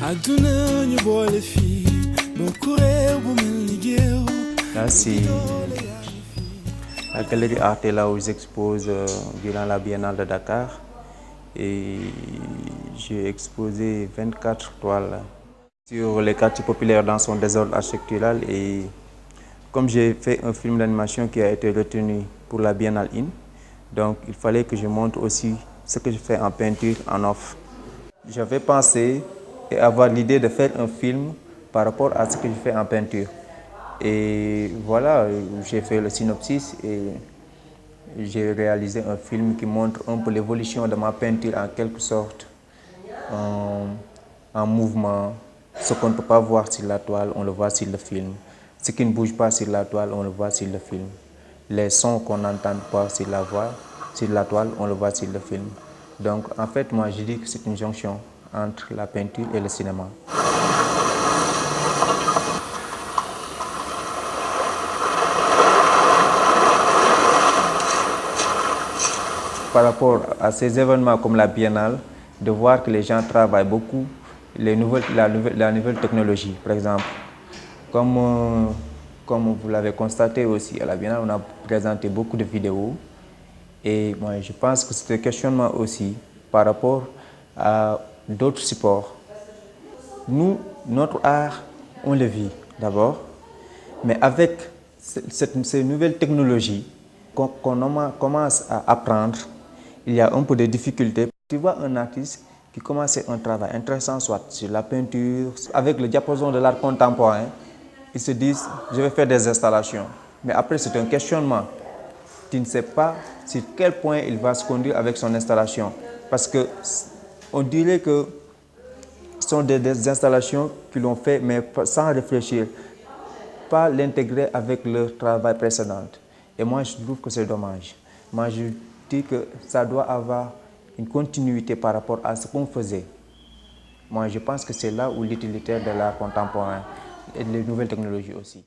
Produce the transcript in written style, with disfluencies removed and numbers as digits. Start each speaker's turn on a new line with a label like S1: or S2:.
S1: Là, c'est la galerie Arte, là où j'expose durant la Biennale de Dakar. Et j'ai exposé 24 toiles sur les quartiers populaires dans son désordre architectural. Et comme j'ai fait un film d'animation qui a été retenu pour la Biennale IN, donc il fallait que je montre aussi ce que je fais en peinture en off. J'avais pensé et avoir l'idée de faire un film par rapport à ce que je fais en peinture. Et voilà, j'ai fait le synopsis et j'ai réalisé un film qui montre un peu l'évolution de ma peinture en quelque sorte, en mouvement. Ce qu'on ne peut pas voir sur la toile, on le voit sur le film. Ce qui ne bouge pas sur la toile, on le voit sur le film. Les sons qu'on n'entend pas sur la toile, on le voit sur le film. Donc en fait, moi je dis que c'est une jonction entre la peinture et le cinéma. Par rapport à ces événements comme la Biennale, de voir que les gens travaillent beaucoup la nouvelle technologie, par exemple. Comme vous l'avez constaté aussi à la Biennale, on a présenté beaucoup de vidéos. Et moi, je pense que c'est un questionnement aussi par rapport à d'autres supports. Nous, notre art, on le vit d'abord, mais avec ces nouvelles technologies qu'on commence à apprendre, il y a un peu de difficultés. Tu vois un artiste qui commence un travail intéressant, soit sur la peinture, avec le diapason de l'art contemporain, ils se disent, je vais faire des installations. Mais après, c'est un questionnement. Tu ne sais pas sur quel point il va se conduire avec son installation. Parce qu'on dirait que ce sont des installations qu'ils l'ont fait, mais sans réfléchir, pas l'intégrer avec leur travail précédent. Et moi, je trouve que c'est dommage. Moi, je dis que ça doit avoir une continuité par rapport à ce qu'on faisait. Moi, je pense que c'est là où l'utilité de l'art contemporain et les nouvelles technologies aussi.